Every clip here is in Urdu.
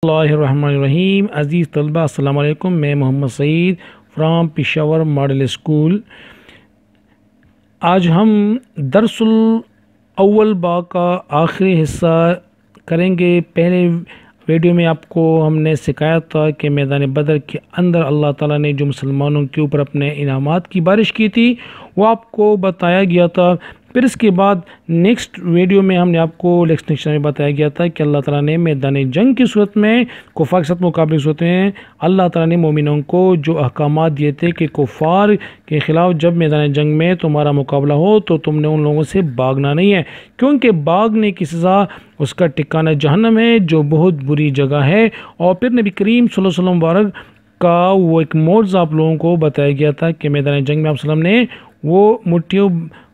Bismillahirrahmanirrahim. عزیز طلبہ السلام علیکم. میں محمد سعید فرام پشاور ماڈل اسکول. آج ہم درس الاول با کا آخری حصہ کریں گے. پہلے ویڈیو میں آپ کو ہم نے سکھایا تھا کہ میدان بدر کے اندر اللہ تعالیٰ نے جو مسلمانوں کے اوپر اپنے انعامات کی بارش کی تھی وہ آپ کو بتایا گیا تھا. پھر اس کے بعد نیکسٹ ویڈیو میں ہم نے آپ کو لیکچر میں بتایا گیا تھا کہ اللہ تعالیٰ نے میدان جنگ کی صورت میں کفار کے ساتھ مقابلے کی صورت میں اللہ تعالیٰ نے مومنوں کو جو احکامات دیے تھے کہ کفار کے خلاف جب میدان جنگ میں تمہارا مقابلہ ہو تو تم نے ان لوگوں سے بھاگنا نہیں ہے، کیونکہ بھاگنے کی سزا اس کا ٹھکانہ جہنم ہے جو بہت بری جگہ ہے. اور پھر نبی کریم صلی اللہ علیہ وسلم مبارک کا وہ ایک معجزہ آپ لوگوں کو بتایا گیا تھا کہ میدان جنگ میں آپ وسلم نے وہ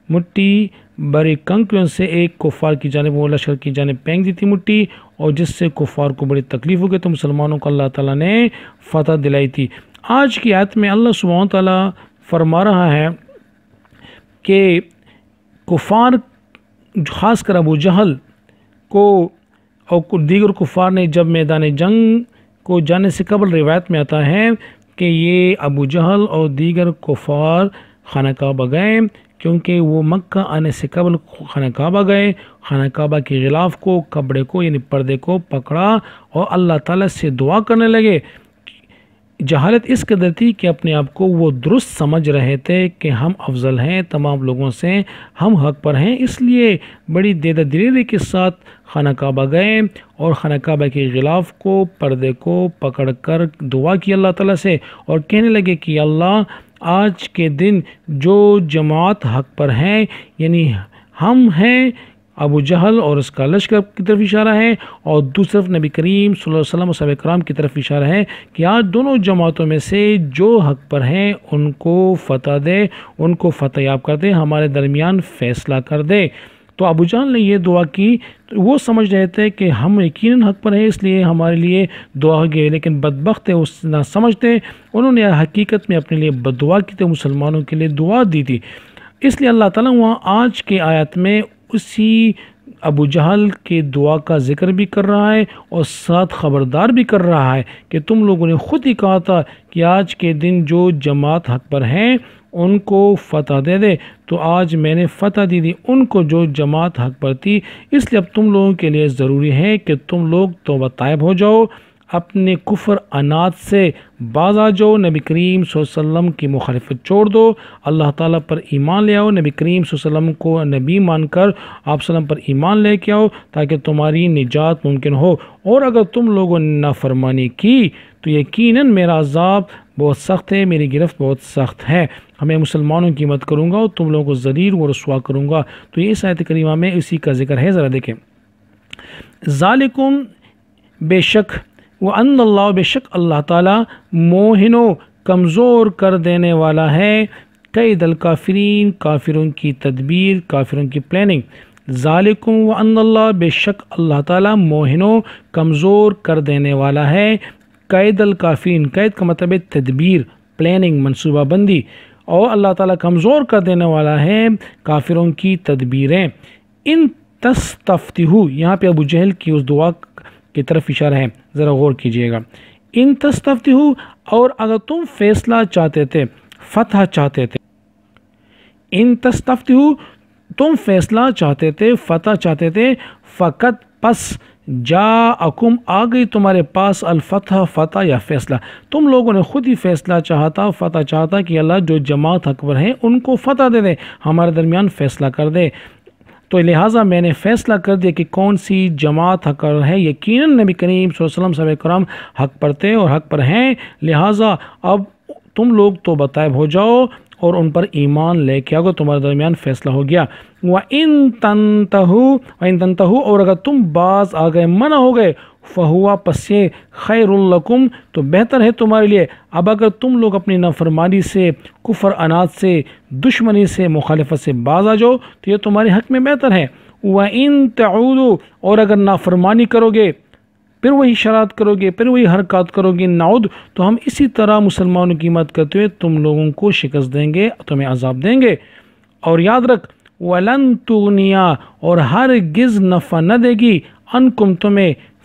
مٹی بڑے کنکریوں سے ایک کفار کی جانب وہ لشکر کی جانب پھینک دی تھی مٹی، اور جس سے کفار کو بڑی تکلیف ہو گئی تو مسلمانوں کو اللہ تعالیٰ نے فتح دلائی تھی. آج کی آیت میں اللہ سبحانہ و تعالیٰ فرما رہا ہے کہ کفار خاص کر ابو جہل کو اور دیگر کفار نے جب میدان جنگ کو جانے سے قبل روایت میں آتا ہے کہ یہ ابو جہل اور دیگر کفار خانہ کعبہ گئے، کیونکہ وہ مکہ آنے سے قبل خانہ کعبہ گئے، خانہ کعبہ کے غلاف کو کپڑے کو یعنی پردے کو پکڑا اور اللہ تعالیٰ سے دعا کرنے لگے. جہالت اس قدر تھی کہ اپنے آپ کو وہ درست سمجھ رہے تھے کہ ہم افضل ہیں تمام لوگوں سے، ہم حق پر ہیں، اس لیے بڑی دیدہ دلیری کے ساتھ خانہ کعبہ گئے اور خانہ کعبہ کے غلاف کو پردے کو پکڑ کر دعا کی اللہ تعالیٰ سے اور کہنے لگے کہ اللہ آج کے دن جو جماعت حق پر ہیں یعنی ہم ہیں ابو جہل اور اس کا لشکر کی طرف اشارہ ہے، اور دوسری طرف نبی کریم صلی اللہ علیہ وسلم اور صحابہ کرام کی طرف اشارہ ہے کہ آج دونوں جماعتوں میں سے جو حق پر ہیں ان کو فتح دے، ان کو فتح یاب کر دے، ہمارے درمیان فیصلہ کر دے. تو ابو جہل نے یہ دعا کی. وہ سمجھ رہے تھے کہ ہم یقیناً حق پر ہیں اس لیے ہمارے لیے دعا ہوگی، لیکن بدبخت ہے اس نہ سمجھتے انہوں نے حقیقت میں اپنے لیے بد دعا کی تھی، مسلمانوں کے لیے دعا دی تھی. اس لیے اللہ تعالیٰ وہاں آج کے آیت میں اسی ابو جہل کے دعا کا ذکر بھی کر رہا ہے اور ساتھ خبردار بھی کر رہا ہے کہ تم لوگوں نے خود ہی کہا تھا کہ آج کے دن جو جماعت حق پر ہیں ان کو فتح دے دے، تو آج میں نے فتح دی دی ان کو جو جماعت حق پر تھی. اس لیے اب تم لوگوں کے لیے ضروری ہے کہ تم لوگ توبہ طائب ہو جاؤ، اپنے کفر عناد سے باز آ جاؤ، نبی کریم صلی اللہ علیہ وسلم کی مخالفت چھوڑ دو، اللہ تعالیٰ پر ایمان لے آؤ، نبی کریم صلی اللہ علیہ وسلم کو نبی مان کر آپ وسلم پر ایمان لے کے آؤ تاکہ تمہاری نجات ممکن ہو. اور اگر تم لوگوں نے نافرمانی کی تو یقیناً میرا عذاب بہت سخت ہے، میری گرفت بہت سخت ہے، میں مسلمانوں کی مدد کروں گا اور تم لوگوں کو ذلیل و رسوا کروں گا. تو یہ آیت کریمہ میں اسی کا ذکر ہے. ذرا دیکھیں، ذالکم بے شک وَأَنَّ اللَّهُ بے شک اللہ تعالیٰ موہنو کمزور کر دینے والا ہے قید الکافرین کافروں کی تدبیر، کافروں کی پلاننگ. ذالکم وَأَنَّ اللَّهُ بے شک اللہ تعالیٰ موہنو کمزور کر دینے والا ہے قید الکافرین. قید کا مطلب ہے تدبیر، پلاننگ، منصوبہ بندی، اور اللہ تعالیٰ کمزور کر دینے والا ہے کافروں کی تدبیریں. ان تستفتحوا، یہاں پہ ابو جہل کی اس دعا کی طرف اشارہ ہے، ذرا غور کیجئے گا. ان تستفتحوا، اور اگر تم فیصلہ چاہتے تھے، فتح چاہتے تھے، ان تستفتحوا تم فیصلہ چاہتے تھے، فتح چاہتے تھے، فقط پس جاءکم آ گئی تمہارے پاس الفتح فتح یا فیصلہ. تم لوگوں نے خود ہی فیصلہ چاہتا، فتح چاہتا کہ اللہ جو جماعت حق پر ہیں ان کو فتح دے دے، ہمارے درمیان فیصلہ کر دے. تو لہٰذا میں نے فیصلہ کر دیا کہ کون سی جماعت حق پر ہے. یقیناً نبی کریم صلی اللہ علیہ وسلم صحابہ کرام حق پر تھے اور حق پر ہیں، لہٰذا اب تم لوگ توبہ طائب ہو جاؤ اور ان پر ایمان لے کے آؤ، تمہارے درمیان فیصلہ ہو گیا. وَإِن تَنْتَهُوا، اور اگر تم باز آ گئے، منع ہو گئے، فَهُوَ پس یہ خیر لکم تو بہتر ہے تمہارے لیے. اب اگر تم لوگ اپنی نافرمانی سے، کفر عناد سے، دشمنی سے، مخالفت سے باز آ جاؤ تو یہ تمہارے حق میں بہتر ہے. وَإِن تَعُودُوا، اور اگر نافرمانی کرو گے، پھر وہی شرارت کرو گے، پھر وہی حرکات کرو گے، نعود، تو ہم اسی طرح مسلمانوں کی مدد کرتے ہوئے تم لوگوں کو شکست دیں گے، تمہیں عذاب دیں گے. اور یاد رکھ وَلَن تُغْنِيَا، اور ہرگز نفع نہ دے گی، انکم تمہیں،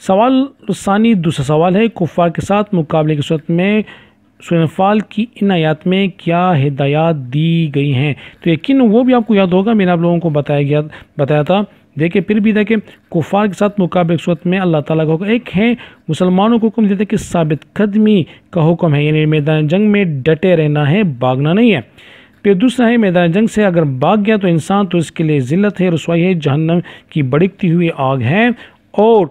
سوال ثانی دوسرا سوال ہے، کفار کے ساتھ مقابلے کی صورت میں سورہ انفال کی ان آیات میں کیا ہدایات دی گئی ہیں؟ تو یقین وہ بھی آپ کو یاد ہوگا، میں نے آپ لوگوں کو بتایا تھا۔ دیکھیں پھر بھی دیکھیں، کفار کے ساتھ مقابلے کی صورت میں اللہ تعالیٰ کا حکم ایک ہے، مسلمانوں کو حکم دیتے کہ ثابت قدمی کا حکم ہے، یعنی میدان جنگ میں ڈٹے رہنا ہے، بھاگنا نہیں ہے۔ پھر دوسرا ہے میدان جنگ سے اگر بھاگ گیا تو انسان تو اس کے لیے ذلت ہے، رسوائی ہے، جہنم کی بھڑکتی ہوئی آگ ہے۔ اور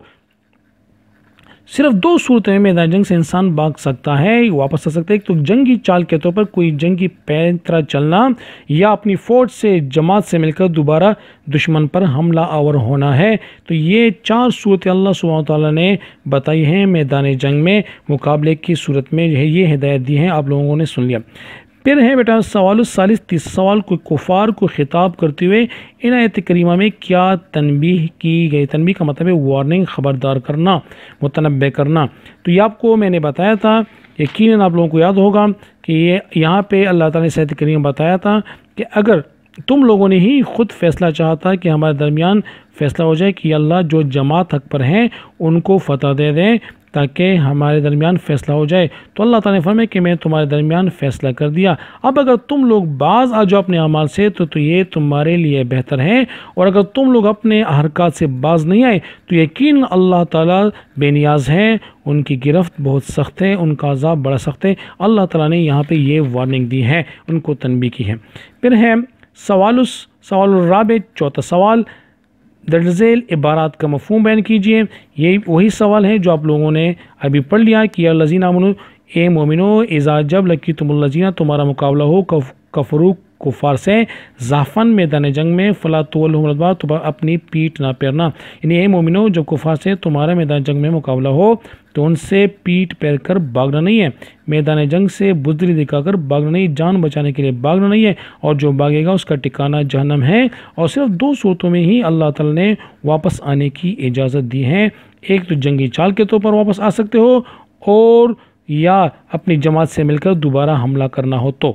صرف دو صورتیں میں میدان جنگ سے انسان بھاگ سکتا ہے، واپس آ سکتا ہے، ایک تو جنگی چال کے طور پر کوئی جنگی طرح چلنا، یا اپنی فوج سے جماعت سے مل کر دوبارہ دشمن پر حملہ آور ہونا ہے۔ تو یہ چار صورتیں اللہ سبحانہ وتعالیٰ نے بتائی ہیں میدان جنگ میں مقابلے کی صورت میں، یہ ہدایت دی ہیں، آپ لوگوں نے سن لیا۔ پھر ہے بیٹا سوال الثالث، تیسرا سوال، کوئی کفار کو خطاب کرتے ہوئے ان آیت کریمہ میں کیا تنبیہ کی گئی؟ تنبیہ کا مطلب ہے وارننگ، خبردار کرنا، متنبہ کرنا۔ تو یہ آپ کو میں نے بتایا تھا، یقیناً آپ لوگوں کو یاد ہوگا کہ یہاں پہ اللہ تعالیٰ نے آیت کریمہ بتایا تھا کہ اگر تم لوگوں نے ہی خود فیصلہ چاہا تھا کہ ہمارے درمیان فیصلہ ہو جائے کہ اللہ جو جماعت حق پر ہیں ان کو فتح دے دیں تاکہ ہمارے درمیان فیصلہ ہو جائے، تو اللہ تعالیٰ نے فرمایا کہ میں تمہارے درمیان فیصلہ کر دیا۔ اب اگر تم لوگ باز آ جاؤ اپنے اعمال سے تو یہ تمہارے لیے بہتر ہے، اور اگر تم لوگ اپنے حرکات سے باز نہیں آئے تو یقین اللہ تعالیٰ بے نیاز ہے، ان کی گرفت بہت سخت ہے، ان کا عذاب بڑا سخت ہے۔ اللہ تعالیٰ نے یہاں پہ یہ وارننگ دی ہے، ان کو تنبیہ کی ہے۔ پھر ہے سوال الرابع، چوتھا سوال، درج ذیل عبارات کا مفہوم بیان کیجیے۔ یہ وہی سوال ہے جو آپ لوگوں نے ابھی پڑھ لیا کہ یا الذین آمنوا، اے مومنو، اذا جب لقیتم الذین، تمہارا مقابلہ ہو، کفروا، کفار سے، زحفاً، میدان جنگ میں، فلا تولوہم الادبار، تو اپنی پیٹھ نہ پھیرنا، یعنی اے مومنو جب کفار سے تمہارا میدان جنگ میں مقابلہ ہو تو ان سے پیٹھ پھیر کر بھاگنا نہیں ہے، میدان جنگ سے بزدلی دکھا کر بھاگنا نہیں، جان بچانے کے لیے بھاگنا نہیں ہے، اور جو بھاگے گا اس کا ٹھکانہ جہنم ہے۔ اور صرف دو صورتوں میں ہی اللہ تعالیٰ نے واپس آنے کی اجازت دی ہے، ایک تو جنگی چال کے طور پر واپس آ سکتے ہو، اور یا اپنی جماعت سے مل کر دوبارہ حملہ کرنا ہو تو۔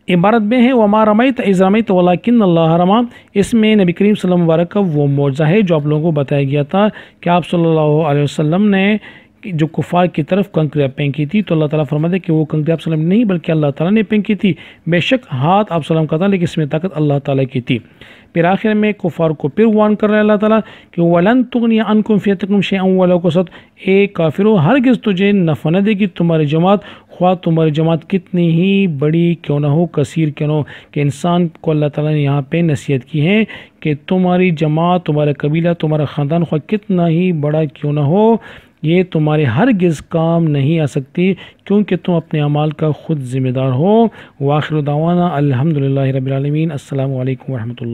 عبارت میں ہے وما رمیت اذ رمیت ولکن اللہ رمی، اس میں نبی کریم صلی اللہ علیہ وسلم مبارک کا وہ معجزہ ہے جو آپ لوگوں کو بتایا گیا تھا کہ آپ صلی اللہ علیہ وسلم نے جو کفار کی طرف کنکریاں پھینکی تھی، تو اللہ تعالیٰ فرماتے کہ وہ کنکریاں آپ صلی اللہ علیہ وسلم نہیں بلکہ اللہ تعالیٰ نے پھینکی تھی، بے شک ہاتھ آپ صلی اللہ علیہ وسلم کا تھا لیکن اس میں طاقت اللہ تعالیٰ کی تھی۔ پھر آخر میں کفار کو پھر وارن کر رہا ہے اللہ تعالیٰ کہ وَلَن تُغْنِيَ عَنْكُمْ فِئَتُكُمْ شَيْئًا وَلَوْ كَثُرَتْ، اے کافرو ہرگز تجھے نفع نہ دے گی تمہاری جماعت، خواہ تمہاری جماعت کتنی ہی بڑی کیوں نہ ہو، کثیر کیوں نہ ہو۔ کہ انسان کو اللہ تعالیٰ نے یہاں پہ نصیحت کی ہے کہ تمہاری جماعت، تمہارا قبیلہ، تمہارا خاندان خواہ کتنا ہی بڑا کیوں نہ ہو، یہ تمہارے ہرگز کام نہیں آ سکتی کیونکہ تم اپنے اعمال کا خود ذمہ دار ہو۔ وآخر دعوانا الحمدللہ رب العالمین۔ السلام علیکم ورحمۃ اللہ۔